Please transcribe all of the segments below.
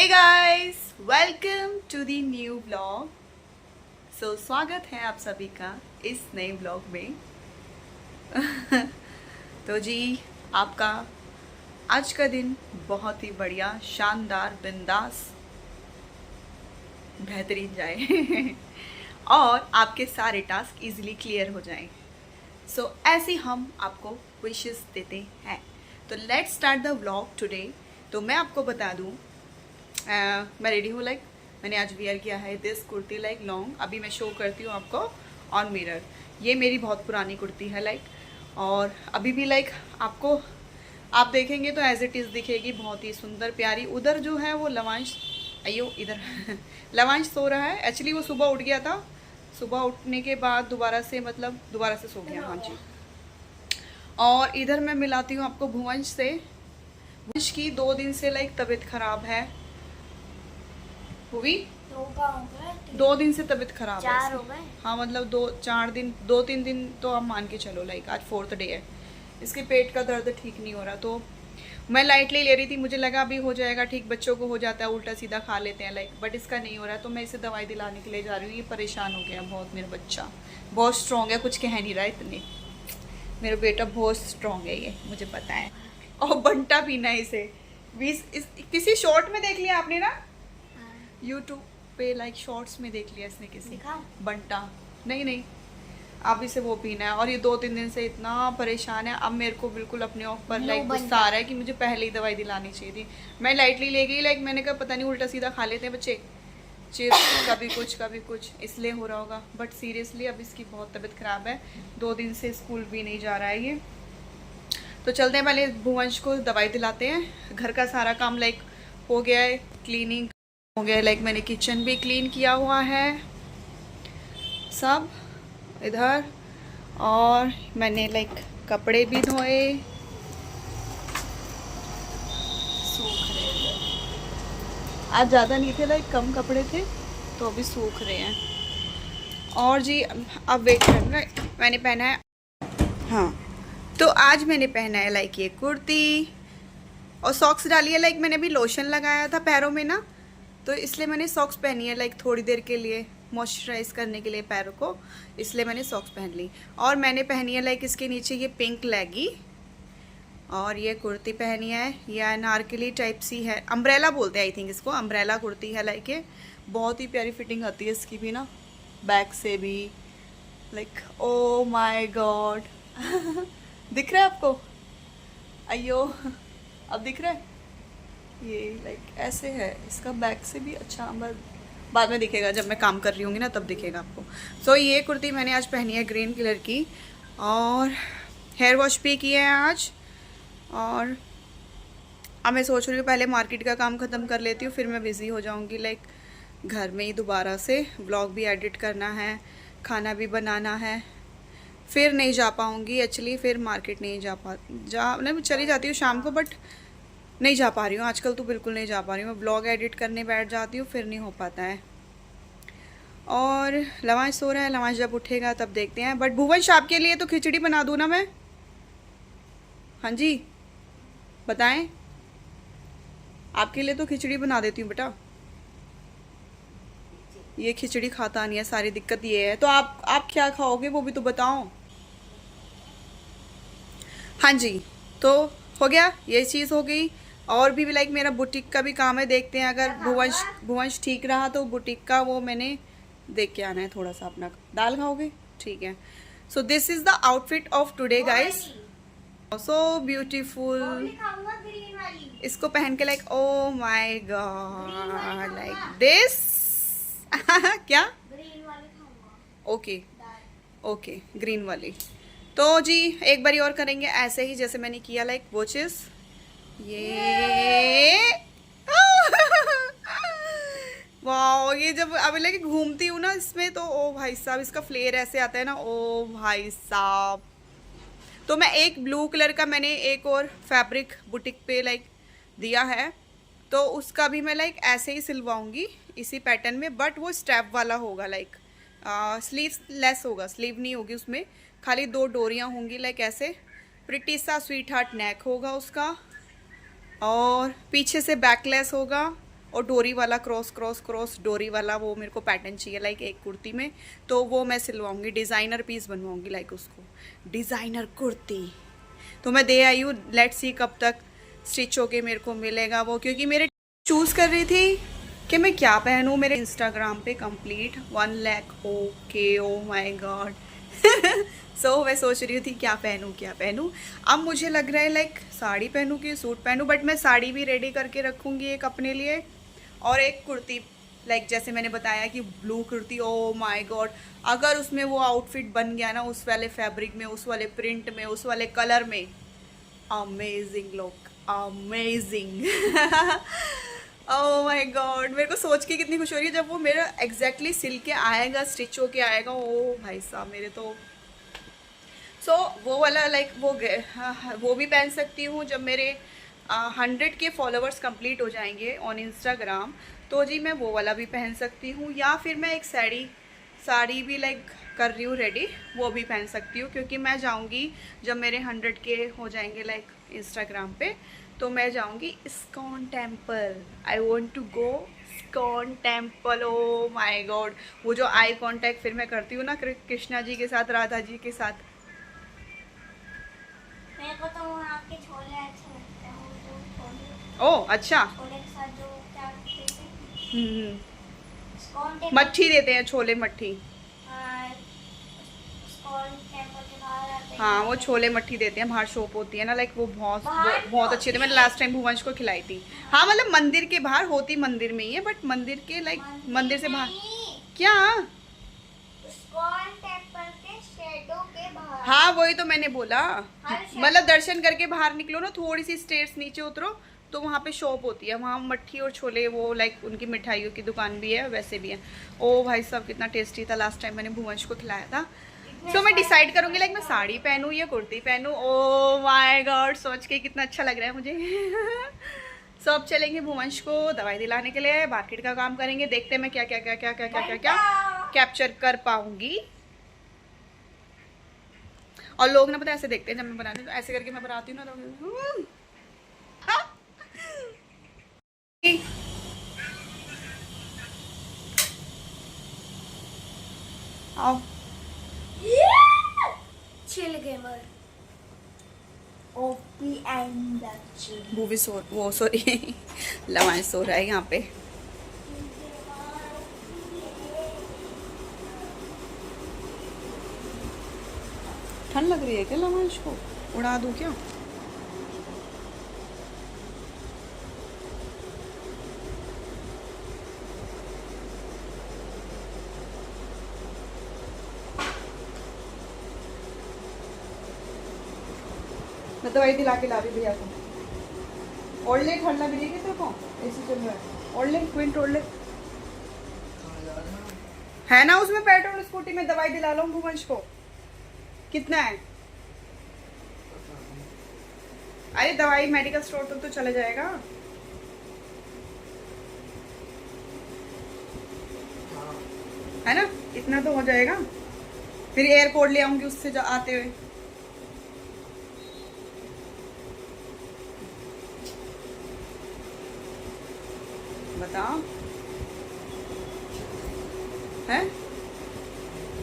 Hey guys, welcome to the new blog. स्वागत है आप सभी का इस नए ब्लॉग में। तो जी, आपका आज का दिन बहुत ही बढ़िया, शानदार, बिंदास, बेहतरीन जाए और आपके सारे टास्क इजीली क्लियर हो जाएं। ऐसे हम आपको विशेस देते हैं। तो let's start the vlog today. तो मैं आपको बता दूं, मैं रेडी हूँ। मैंने आज वियर किया है दिस कुर्ती लॉन्ग। अभी मैं शो करती हूँ आपको ऑन मिरर। ये मेरी बहुत पुरानी कुर्ती है और अभी भी आपको आप देखेंगे तो एज इट इज़ दिखेगी, बहुत ही सुंदर प्यारी। उधर जो है वो लवांश, अयो इधर लवांश सो रहा है। एक्चुअली वो सुबह उठ गया था, सुबह उठने के बाद दोबारा से सो गया। हाँ जी। और इधर मैं मिलाती हूँ आपको भुवंश से। भुवंश की 2 दिन से तबीयत खराब है। हुई 2 दिन से तबीयत खराब है। 4 हो गए। हाँ, मतलब 2-3 दिन तो आप मान के चलो। आज 4th डे है। इसके पेट का दर्द ठीक नहीं हो रहा, तो मैं लाइटली ले रही थी। मुझे लगा अभी हो जाएगा ठीक, बच्चों को हो जाता है उल्टा सीधा खा लेते हैं बट इसका नहीं हो रहा, तो मैं इसे दवाई दिलाने के लिए जा रही हूँ। ये परेशान हो गया बहुत। मेरा बच्चा बहुत स्ट्रॉन्ग है, कुछ कह नहीं रहा इतने। मेरा बेटा बहुत स्ट्रॉन्ग है, ये मुझे पता है। और बंटा पीना है इसे। किसी शॉर्ट में देख लिया आपने ना, यूट्यूब पे शॉर्ट्स में देख लिया इसने किसी बंटा। नहीं, अब इसे वो पीना है। और ये 2-3 दिन से इतना परेशान है। अब मेरे को बिल्कुल अपने ऊपर गुस्सा आ रहा है कि मुझे पहले ही दवाई दिलानी चाहिए थी। मैं लाइटली ले गई। मैंने कहा पता नहीं उल्टा सीधा खा लेते हैं बच्चे, चिप्स कभी कुछ, इसलिए हो रहा होगा। बट सीरियसली अब इसकी बहुत तबीयत खराब है। 2 दिन से स्कूल भी नहीं जा रहा है ये। तो चलते हैं, पहले भुवंश को दवाई दिलाते हैं। घर का सारा काम हो गया है, क्लीनिंग हो गया है। मैंने किचन भी क्लीन किया हुआ है सब इधर। और मैंने कपड़े भी धोए, सूख रहे हैं। आज ज़्यादा नहीं थे, कम कपड़े थे, तो अभी सूख रहे हैं। और जी अब वेट करना, मैंने पहना है, हाँ, तो आज मैंने पहना है ये कुर्ती और सॉक्स डाली है। मैंने अभी लोशन लगाया था पैरों में ना, तो इसलिए मैंने सॉक्स पहनी है थोड़ी देर के लिए, मॉइस्चराइज करने के लिए पैरों को, इसलिए मैंने सॉक्स पहन ली। और मैंने पहनी है इसके नीचे ये पिंक लेगी, और ये कुर्ती पहनी है। ये अनारकली टाइप सी है, अम्ब्रेला बोलते हैं आई थिंक इसको। अम्ब्रेला कुर्ती है ये बहुत ही प्यारी फिटिंग आती है इसकी भी ना, बैक से भी। ओ माय गॉड दिख रहा है आपको? अयो अब दिख रहा है? ये ऐसे है, इसका बैक से भी अच्छा, बाद में दिखेगा जब मैं काम कर रही होंगी ना, तब दिखेगा आपको। ये कुर्ती मैंने आज पहनी है ग्रीन कलर की। और हेयर वॉश भी किया है आज। और अब मैं सोच रही हूँ पहले मार्केट का काम ख़त्म कर लेती हूँ, फिर मैं बिज़ी हो जाऊँगी घर में ही दोबारा से। व्लॉग भी एडिट करना है, खाना भी बनाना है, फिर नहीं जा पाऊँगी एक्चुअली। फिर मार्केट नहीं मैं चली जाती हूँ शाम को, बट नहीं जा पा रही हूँ आजकल, तो बिल्कुल नहीं जा पा रही हूँ। मैं ब्लॉग एडिट करने बैठ जाती हूँ, फिर नहीं हो पाता है। और लवांश सो रहा है, लवांश जब उठेगा तब देखते हैं। बट भुवंश, आपके लिए तो खिचड़ी बना दूँ ना मैं? हाँ जी बताएं, आपके लिए तो खिचड़ी बना देती हूँ बेटा। ये खिचड़ी खाता नहीं है, सारी दिक्कत ये है। तो आप क्या खाओगे वो भी तो बताओ। हाँ जी, तो हो गया, ये चीज़ हो गई। और भी मेरा बुटीक का भी काम है, देखते हैं। अगर भुवंश ठीक रहा तो बुटीक का वो मैंने देख के आना है थोड़ा सा अपना। दाल खाओगे? ठीक है। So this is the outfit of today guys, so beautiful. इसको पहन के ओ माय गॉड दिस क्या? ओके ओके, ग्रीन वाली। तो जी एक बारी और करेंगे ऐसे ही जैसे मैंने किया, वो चीज़। ये वाह, ये जब अब घूमती हूँ ना इसमें, तो ओ भाई साहब, इसका फ्लेयर ऐसे आता है ना, ओ भाई साहब। तो मैं एक ब्लू कलर का मैंने एक और फैब्रिक बुटीक पे दिया है, तो उसका भी मैं ऐसे ही सिलवाऊंगी इसी पैटर्न में। बट वो स्टेप वाला होगा, स्लीव लेस होगा, स्लीव नहीं होगी उसमें, खाली 2 डोरियाँ होंगी ऐसे। प्रिटी सा स्वीट हार्ट नेक होगा उसका, और पीछे से बैकलेस होगा, और डोरी वाला क्रॉस क्रॉस क्रॉस डोरी वाला वो मेरे को पैटर्न चाहिए लाइक एक कुर्ती में, तो वो मैं सिलवाऊंगी, डिज़ाइनर पीस बनवाऊंगी लाइक उसको, डिज़ाइनर कुर्ती। तो मैं दे आई हूँ, लेट्स सी कब तक स्टिच होके मेरे को मिलेगा वो, क्योंकि मेरे चूज़ कर रही थी कि मैं क्या पहनूँ। मेरे इंस्टाग्राम पे complete 1 lakh okay, oh my god. So मैं सोच रही थी क्या पहनूँ क्या पहनूँ। अब मुझे लग रहा है लाइक साड़ी पहनूँ कि सूट पहनूँ, बट मैं साड़ी भी रेडी करके रखूँगी एक अपने लिए, और एक कुर्ती लाइक जैसे मैंने बताया कि blue kurti, O my God, अगर उसमें वो आउटफिट बन गया ना उस वाले फैब्रिक में, उस वाले प्रिंट में, उस वाले कलर में, amazing look, amazing. Oh my God, मेरे को सोच के कितनी खुशी हो रही है जब वो मेरा एग्जैक्टली सिल के आएगा, स्टिच होके आएगा। ओ भाई साहब मेरे तो वो वाला लाइक वो भी पहन सकती हूँ जब मेरे 100 के फॉलोअर्स कंप्लीट हो जाएंगे ऑन इंस्टाग्राम, तो जी मैं वो वाला भी पहन सकती हूँ। या फिर मैं एक साड़ी भी लाइक कर रही हूँ रेडी, वो भी पहन सकती हूँ, क्योंकि मैं जाऊँगी जब मेरे 100 के हो जाएंगे लाइक इंस्टाग्राम पे, तो मैं जाऊँगी ISKCON temple. I want to go ISKCON temple. Oh my God, वो जो आई कॉन्टैक्ट फिर मैं करती हूँ ना कृष्णा जी के साथ, राधा जी के साथ। मेरे को तो वहाँ के छोले अच्छे लगते हैं, वो जो छोले, ओ अच्छा, छोले के साथ जो क्या देते हैं, हम्म, स्कॉन टेम्पल, मट्ठी देते हैं, छोले मट्ठी। हाँ, स्कॉन टेम्पल के बाहर आते हैं। हाँ वो छोले मट्ठी देते हैं, बाहर शॉप होती है ना लाइक, वो बाहर बहुत अच्छी थी। मैंने लास्ट टाइम भुवंश को खिलाई थी। हाँ मतलब मंदिर के बाहर होती, मंदिर में ही है, बट मंदिर के लाइक मंदिर से बाहर क्या। स्कॉन टेम्पल के शेडो के बाहर। हाँ वही तो मैंने बोला, हर shadow- मतलब दर्शन करके बाहर निकलो ना, थोड़ी सी स्टेयर्स नीचे उतरो तो वहाँ पे शॉप होती है, वहाँ मट्ठी और छोले, वो लाइक उनकी मिठाइयों की दुकान भी है, वैसे भी है। ओ भाई साहब कितना टेस्टी था, लास्ट टाइम मैंने भुवंश को खिलाया था। तो मैं डिसाइड करूंगी लाइक मैं साड़ी पहनूं या कुर्ती पहनूं। ओ माय गॉड, सोच के कितना अच्छा लग रहा है मुझे। सब चलेंगे भुवंश को दवाई दिलाने के लिए, मार्केट का काम करेंगे, देखते हैं मैं क्या क्या क्या क्या क्या क्या क्या क्या कैप्चर कर पाऊंगी। और लोग ना पता ऐसे देखते हैं जब मैं बनाती हूँ, तो ऐसे करके मैं बनाती हूँ ना तो आओ chill gamer OP and the chill. Movie so वो सॉरी लवांश सो रहा है यहाँ पे। ठंड लग रही है क्या लवांश को, उड़ा दूँ क्या? मैं दवाई दिला के ला रही भैया को। ओढ़ ले, ठंड लग रही है तेरे को, एसी चल रहा है, ओढ़ ले, क्विंट ओढ़ ले। है ना उसमें पेट्रोल स्कूटी में, दवाई दिला लो भुवंश को। कितना है? अरे दवाई मेडिकल स्टोर तक तो चले जाएगा। है ना, इतना तो हो जाएगा। फिर एयरपोर्ट ले आऊंगी उससे आते हुए। बताओ, है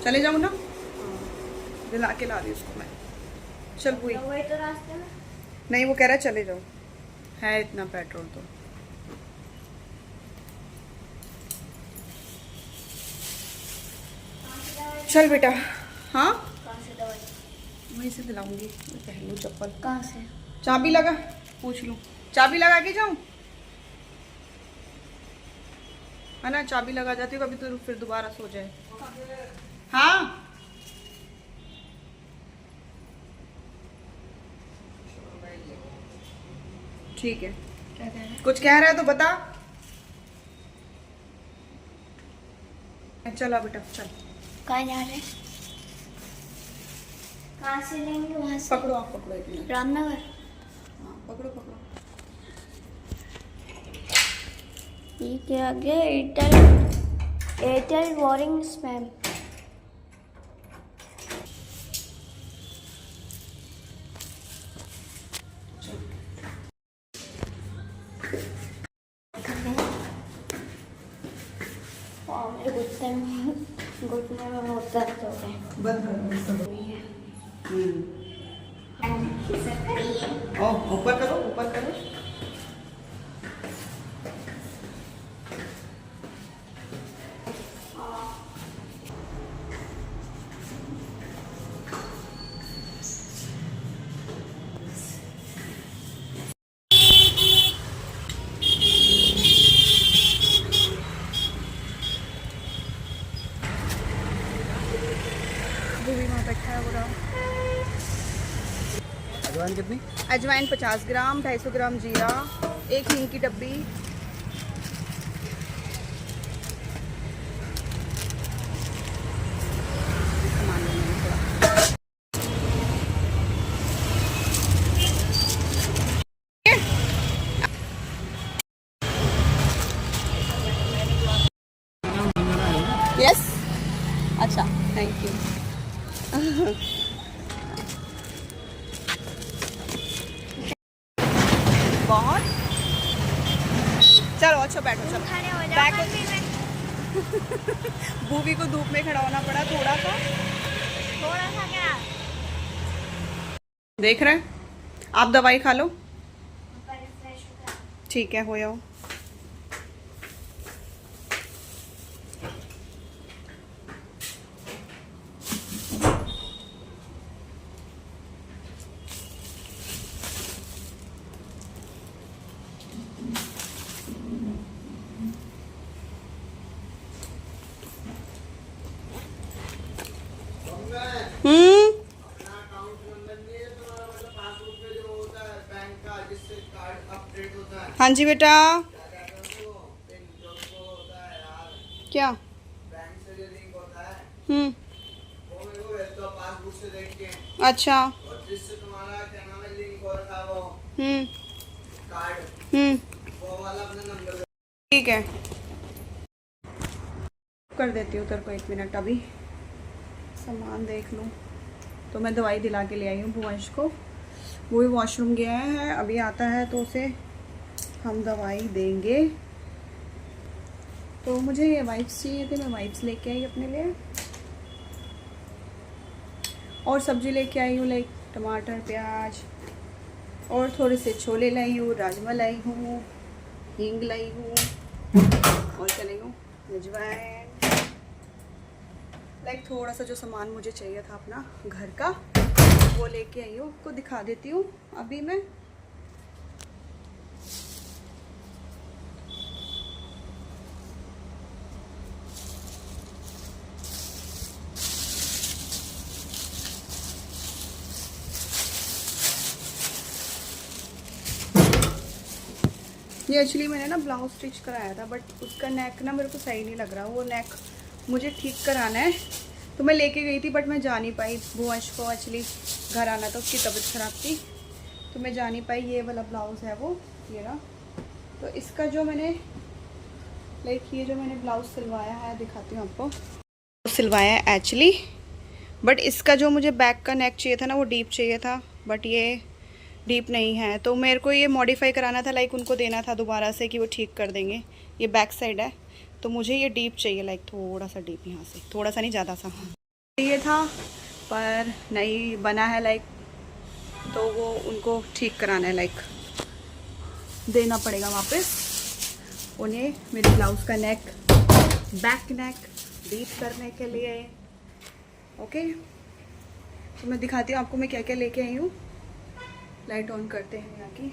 चले जाऊँ ना, दिला के ला दी उसको मैं। चल कोई वही तो रास्ते में। नहीं, वो कह रहा है चले जाओ, है इतना पेट्रोल तो। चल बेटा। हाँ कहाँ से दवाई? वहीं से दिलाऊंगी, पहन लूँ चप्पल। कहाँ से? चाबी लगा, पूछ लूँ, चाबी लगा के जाऊँ, है ना, चाबी लगा जाती हूँ कभी तो फिर दोबारा सो जाए। हाँ ठीक है। क्या कह रहे हैं? कुछ कह रहा है तो बता। चला बेटा चल। कहाँ जा रहे हैं? कहाँ से लेंगे? वहाँ से पकड़ो, आप पकड़ो एक मिनट। रामनगर। हाँ पकड़ो पकड़ो। ये क्या गया? Airtel warring spam. और मेरे घुटने में बहुत दर्द हो रहे हैं। बंद करो सब। ऊपर करो, ऊपर करो। भी वहाँ बैठा है पूरा। अजवाइन कितनी? अजवाइन 50 ग्राम, 250 ग्राम जीरा, एक हींग की डब्बी, यस। अच्छा, थैंक यू। बहुत चलो, अच्छा बैठो, चलो खड़े हो जाओ। बैठो। मम्मी मैं बूबी को धूप में खड़ा होना पड़ा थोड़ा सा। थोड़ा सा क्या? देख रहे हैं आप, दवाई खा लो। ऊपर फ्रेश हो गया। ठीक है, हो जाओ। हम्म, हाँ जी बेटा। क्या? हम्म, अच्छा। हम्म, हम्म, ठीक है, कर देती हूँ तेरे को 1 मिनट। अभी सामान देख लूँ। तो मैं दवाई दिला के ले आई हूँ भुवंश को। वो भी वॉशरूम गया है, अभी आता है तो उसे हम दवाई देंगे। तो मुझे ये वाइप्स चाहिए थे, मैं वाइप्स लेके आई अपने लिए। और सब्जी लेके आई हूँ, लाइक टमाटर, प्याज, और थोड़े से छोले लाई हूँ, राजमा लाई हूँ, हींग लाई हूँ, और क्या लाई हूँ, अजवाइन। लाइक थोड़ा सा जो सामान मुझे चाहिए था अपना घर का, वो लेके आई हूँ। आपको दिखा देती हूँ अभी मैं। ये एक्चुअली मैंने ना ब्लाउज स्टिच कराया था, बट उसका नेक ना मेरे को सही नहीं लग रहा। वो नेक मुझे ठीक कराना है, तो मैं लेके गई थी, बट मैं जा नहीं पाई। भुवंश को एक्चुअली घर आना था, उसकी तबीयत ख़राब थी, तो मैं जा नहीं पाई। ये वाला ब्लाउज़ है वो, ये रहा। तो इसका जो मैंने लाइक ये जो मैंने ब्लाउज़ सिलवाया है, दिखाती हूँ आपको। सिलवाया है एक्चुअली, बट इसका जो मुझे बैक का नेक चाहिए था ना, वो डीप चाहिए था, बट ये डीप नहीं है। तो मेरे को ये मॉडिफाई कराना था, लाइक उनको देना था दोबारा से कि वो ठीक कर देंगे। ये बैक साइड है, तो मुझे ये डीप चाहिए, लाइक थोड़ा सा डीप, यहाँ से थोड़ा सा नहीं, ज़्यादा सा ये था, पर नहीं बना है लाइक। तो वो उनको ठीक कराना है, लाइक देना पड़ेगा वापस उन्हें मेरे ब्लाउज़ का नेक, बैक नेक डीप करने के लिए। ओके, तो मैं दिखाती हूँ आपको मैं क्या क्या लेके आई हूँ। लाइट ऑन करते हैं यहाँ की।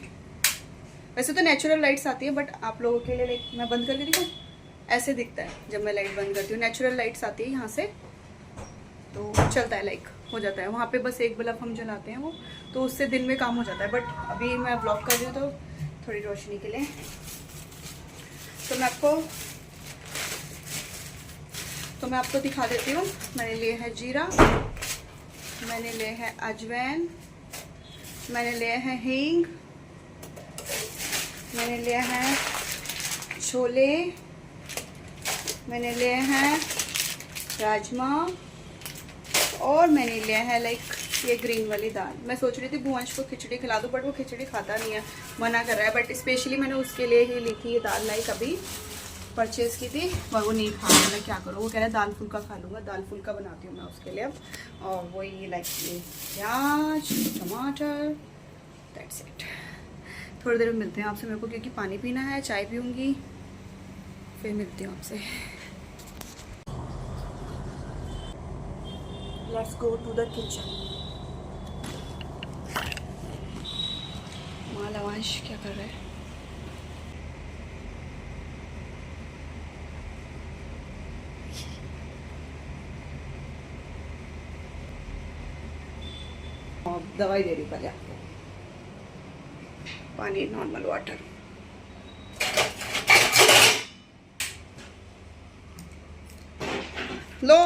वैसे तो नेचुरल लाइट्स आती है, बट आप लोगों के लिए लाइक मैं बंद करके दिखाऊँ, ऐसे दिखता है जब मैं लाइट बंद करती हूँ। नेचुरल लाइट्स आती है यहाँ से, तो चलता है, लाइक हो जाता है। वहाँ पे बस एक बल्ब हम जलाते हैं वो, तो उससे दिन में काम हो जाता है। बट अभी मैं व्लॉग कर रही हूँ तो थोड़ी रोशनी के लिए। तो मैं आपको दिखा देती हूँ। मैंने लिए है जीरा, मैंने लिए है अजवाइन, मैंने लिया है हींग, मैंने लिया है छोले, मैंने लिया है राजमा, और मैंने लिया है लाइक ये ग्रीन वाली दाल। मैं सोच रही थी भुवंश को खिचड़ी खिला दूँ, बट वो खिचड़ी खाता नहीं है, मना कर रहा है। बट स्पेशली मैंने उसके लिए ही ली थी ये दाल, लाइक अभी परचेज की थी पर वो नहीं खा रहा। मैं क्या करूँ, वो कह रहा है दाल फुल्का खा लूँगा। दाल फुल्का बनाती हूँ मैं उसके लिए अब। और वही लाइक ये प्याज टमाटर, दैट्स इट। थोड़ी देर में मिलते हैं आपसे, मेरे को क्योंकि पानी पीना है, चाय पीऊँगी, फिर मिलती हूँ आपसे। Let's go to the kitchen. मालावांश क्या कर रहे हैं? दवाई दे रही पहले आपको। पानी नॉर्मल वाटर। लो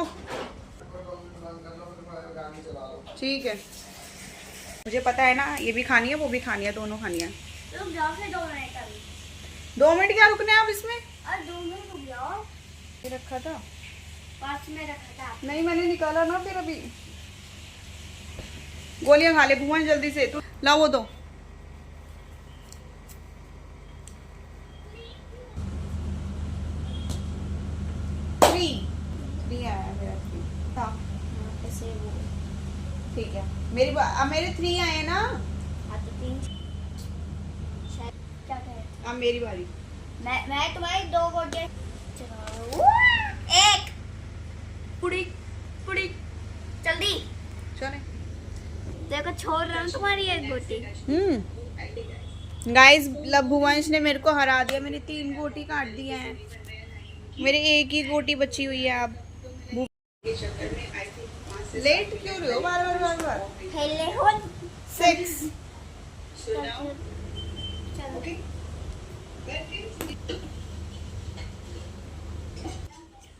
ठीक है, मुझे पता है ना, ये भी खानी है वो भी खानी है, दोनों खानी है। रुक जाओ फिर 2 मिनट अभी। 2 मिनट क्या रुकने हैं आप इसमें? और 2 मिनट रुक जाओ। ये रखा था 5 में रखा था। नहीं, मैंने निकाला ना फिर अभी। गोलियां खा ले भुवन जल्दी से, तू लाओ वो दो। थ्री आया मेरा, 3 था। ऐसे वो ठीक है, मेरे 3 आए ना। हाँ तो 3 शायद। क्या कह रहे? अब मेरी बारी। मैं तुम्हारी 2 गोटियां चलाऊं। 1 पुड़ी पुड़ी जल्दी। चले देखो छोड़ रहा हूँ तुम्हारी 1 गोटी। गाइस, भुवंश ने मेरे को हरा दिया। मैंने 3 गोटी काट दिए हैं, मेरे 1 ही गोटी बची हुई है अब। लेट क्यों रहे हो बार बार? हेले हो 6 चलो।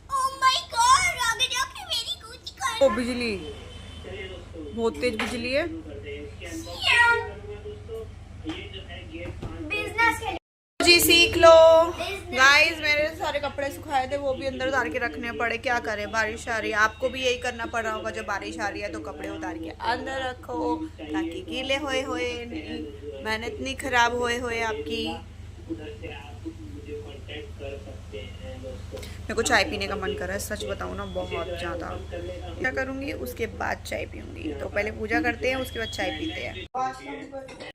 ओह माय गॉड, आगे जाके मेरी गोटी काट। ओ बिजली, बहुत तेज बिजली है। बिजनेस के जी सीख लो गाइस। मेरे सारे कपड़े सुखाए थे, वो भी अंदर उतार के रखने पड़े। क्या करें, बारिश आ रही है। आपको भी यही करना पड़ रहा होगा, जब बारिश आ रही है तो कपड़े उतार के अंदर रखो ताकि गीले होए नहीं, मेहनत नहीं खराब होए आपकी। मेरे को चाय पीने का मन कर रहा है, सच बताऊँ ना, बहुत ज़्यादा। क्या करूँगी, उसके बाद चाय पीऊँगी। तो पहले पूजा करते हैं, उसके बाद चाय पीते हैं।